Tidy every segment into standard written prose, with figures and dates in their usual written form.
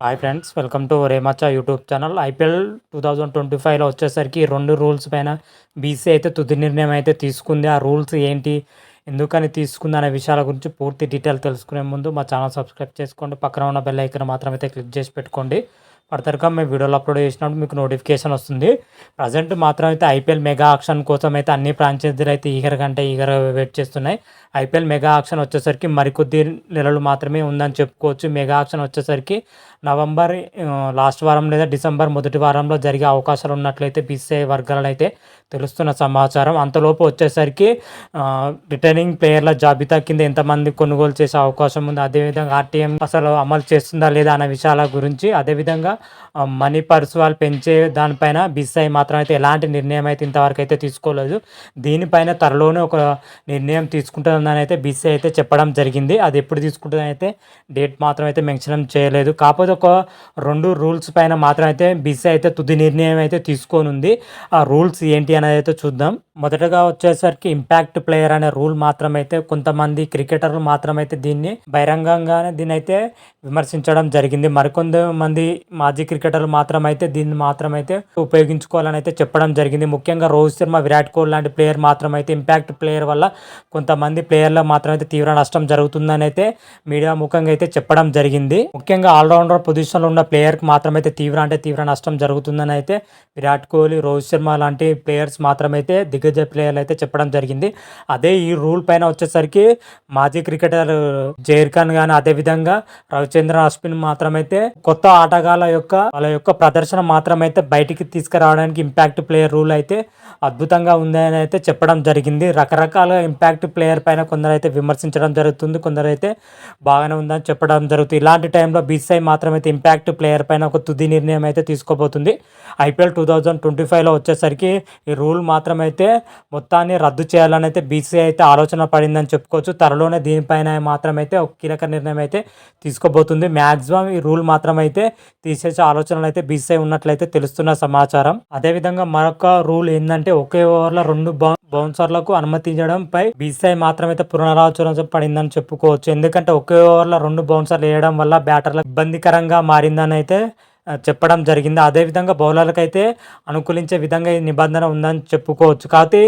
Hi friends, welcome to రేమచ్చా YouTube channel. IPL 2025లో వచ్చేసరికి 2 రూల్స్ పైన బీసీసీఐ అయితే తుది నిర్ణయం అయితే తీసుకుంది. ఆ రూల్స్ ఏంటి, ఎందుకని తీసుకుంది అనే విషయాల గురించి పూర్తి డీటెయిల్ తెలుసుకునే ముందు మా ఛానల్ సబ్స్క్రైబ్ చేసుకోండి. పక్కన ఉన్న బెల్ ఐకాన్ మాత్రం అయితే క్లిక్ చేసి పెట్టుకోండి. ఫర్దర్గా మేము వీడియోలు అప్లోడ్ చేసినప్పుడు మీకు నోటిఫికేషన్ వస్తుంది. ప్రజెంట్ మాత్రం అయితే ఐపీఎల్ మెగా ఆక్షన్ కోసం అయితే అన్ని ఫ్రాంచైజీలు అయితే ఈగర్ వెయిట్ చేస్తున్నాయి. ఐపీఎల్ మెగా ఆక్షన్ వచ్చేసరికి మరికొద్ది నెలలు మాత్రమే ఉందని చెప్పుకోవచ్చు. మెగా ఆక్షన్ వచ్చేసరికి నవంబర్ లాస్ట్ వారం లేదా డిసెంబర్ మొదటి వారంలో జరిగే అవకాశాలు ఉన్నట్లయితే బీసీసీఐ వర్గాలలో అయితే తెలుస్తున్న సమాచారం. అంతలోపు వచ్చేసరికి రిటర్నింగ్ ప్లేయర్ల జాబితా కింద ఎంతమంది కొనుగోలు చేసే అవకాశం ఉంది, అదేవిధంగా ఆర్టీఎం అసలు అమలు చేస్తుందా లేదా అనే విషయాల గురించి, అదేవిధంగా మనీ పర్స్ వాళ్ళు పెంచే దానిపైన బీసీసీఐ మాత్రం అయితే ఎలాంటి నిర్ణయం అయితే ఇంతవరకు అయితే తీసుకోలేదు. దీనిపైన త్వరలోనే ఒక నిర్ణయం తీసుకుంటుందని అయితే బీసీసీఐ అయితే చెప్పడం జరిగింది. అది ఎప్పుడు తీసుకుంటుందని అయితే డేట్ మాత్రం అయితే మెన్షన్ చేయలేదు. కాకపోతే ఒక 2 రూల్స్ పైన మాత్రం అయితే బీసీసీఐ అయితే తుది నిర్ణయం అయితే తీసుకోనుంది. ఆ రూల్స్ ఏంటి అనేది అయితే చూద్దాం. మొదటగా వచ్చేసరికి ఇంపాక్ట్ ప్లేయర్ అనే రూల్ మాత్రమైతే కొంతమంది క్రికెటర్లు మాత్రమైతే దీన్ని బహిరంగంగానే దీన్ని అయితే విమర్శించడం జరిగింది. మరికొంతమంది మాజీ క్రికెటర్లు మాత్రమైతే దీన్ని మాత్రమైతే ఉపయోగించుకోవాలని అయితే చెప్పడం జరిగింది. ముఖ్యంగా రోహిత్ శర్మ, విరాట్ కోహ్లీ లాంటి ప్లేయర్ మాత్రమైతే ఇంపాక్ట్ ప్లేయర్ వల్ల కొంతమంది ప్లేయర్ల మాత్రమైతే తీవ్ర నష్టం జరుగుతుందని అయితే మీడియా ముఖంగా అయితే చెప్పడం జరిగింది. ముఖ్యంగా ఆల్రౌండర్ పొజిషన్లో ఉన్న ప్లేయర్కి మాత్రమైతే తీవ్ర నష్టం జరుగుతుందని అయితే విరాట్ కోహ్లీ, రోహిత్ శర్మ లాంటి ప్లేయర్స్ మాత్రమైతే దిగ్గజ ప్లేయర్లు అయితే చెప్పడం జరిగింది. అదే ఈ రూల్ పైన వచ్చేసరికి మాజీ క్రికెటర్ జైర్ ఖాన్ కానీ, అదేవిధంగా రవిచంద్రన్ అశ్విన్ మాత్రమైతే కొత్త ఆటగాళ్ళ వాళ్ళ యొక్క ప్రదర్శన మాత్రమైతే బయటికి తీసుకురావడానికి ఇంపాక్ట్ ప్లేయర్ రూల్ అయితే అద్భుతంగా ఉందని అయితే చెప్పడం జరిగింది. రకరకాల ఇంపాక్ట్ ప్లేయర్ పైన కొందరైతే విమర్శించడం జరుగుతుంది, కొందరైతే బాగానే ఉందని చెప్పడం జరుగుతుంది. ఇలాంటి టైంలో బీసీసీఐ మాత్రమైతే ఇంపాక్ట్ ప్లేయర్ పైన ఒక తుది నిర్ణయం అయితే తీసుకోబోతుంది. ఐపీఎల్ 2025లో వచ్చేసరికి ఈ రూల్ మాత్రమైతే మొత్తాన్ని రద్దు చేయాలని అయితే బీసీసీఐ అయితే ఆలోచన పడిందని చెప్పుకోవచ్చు. త్వరలోనే దీనిపైన మాత్రమైతే ఒక కీలక నిర్ణయం అయితే తీసుకోబోతుంది. మ్యాక్సిమం ఈ రూల్ మాత్రమైతే తీసేసే ఆలోచనలు అయితే బీసీసీఐ ఉన్నట్లయితే తెలుస్తున్న సమాచారం. అదేవిధంగా మరొక రూల్ ఏంటంటే ఒకే ఓవర్లో 2 బౌన్సర్లకు అనుమతించడంపై బీసీసీఐ మాత్రమైతే పునరాలోచన పడిందని చెప్పుకోవచ్చు. ఎందుకంటే ఒకే ఓవర్లో 2 బౌన్సర్లు వేయడం వల్ల బ్యాటర్లకు ఇబ్బందికరంగా మారిందని అయితే చెప్పడం జరిగింది. అదేవిధంగా బౌలర్లకు అయితే అనుకూలించే విధంగా ఈ నిబంధన ఉందని చెప్పుకోవచ్చు. కాబట్టి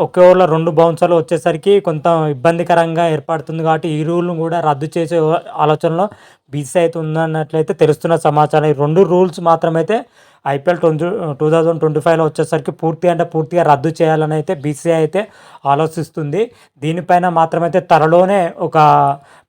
ఒకే ఓవర్లో 2 బౌన్సర్లు వచ్చేసరికి కొంత ఇబ్బందికరంగా ఏర్పడుతుంది. కాబట్టి ఈ రూల్ను కూడా రద్దు చేసే ఆలోచనలో బీసీసీఐ అయితే ఉందన్నట్లయితే తెలుస్తున్న సమాచారం. ఈ 2 రూల్స్ మాత్రమైతే ఐపీఎల్ 2025లో వచ్చేసరికి పూర్తిగా రద్దు చేయాలని అయితే బీసీసీఐ అయితే ఆలోచిస్తుంది. దీనిపైన మాత్రమైతే త్వరలోనే ఒక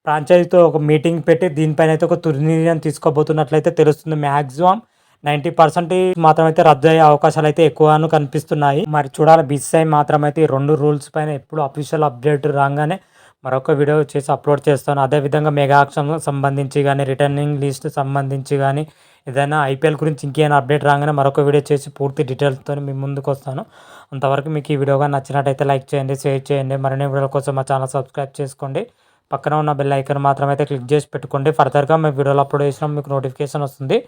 ఫ్రాంచైజీతో ఒక మీటింగ్ పెట్టి దీనిపైన అయితే ఒక తుది నిర్ణయం తీసుకోబోతున్నట్లయితే తెలుస్తుంది. మ్యాక్సిమం 90% మాత్రమైతే రద్దు అయ్యే అవకాశాలు అయితే ఎక్కువగాను కనిపిస్తున్నాయి. మరి చూడాలి బీసీసీఐ మాత్రమైతే ఈ 2 రూల్స్ పైన ఎప్పుడు అఫీషియల్ అప్డేట్ రాగానే మరొక వీడియో చేసి అప్లోడ్ చేస్తాను. అదేవిధంగా మెగా ఆక్షన్ సంబంధించి కానీ, రిటర్నింగ్ లిస్ట్ సంబంధించి కానీ, ఏదైనా ఐపీఎల్ గురించి ఇంకేమైనా అప్డేట్ రాగానే మరొక వీడియో చేసి పూర్తి డీటెయిల్స్తో మీ ముందుకు వస్తాను. అంతవరకు మీకు ఈ వీడియోగా నచ్చినట్టయితే లైక్ చేయండి, షేర్ చేయండి. మరిన్ని వీడియోల కోసం మా ఛానల్ సబ్స్క్రైబ్ చేసుకోండి. పక్కన ఉన్న బెల్ ఐకాన్ మాత్రమైతే క్లిక్ చేసి పెట్టుకోండి. ఫర్దర్గా మేము వీడియోలు అప్లోడ్ చేసినా మీకు నోటిఫికేషన్ వస్తుంది.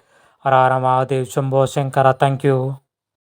హర హర మహాదేవ్, శంభో శంకర. Thank you.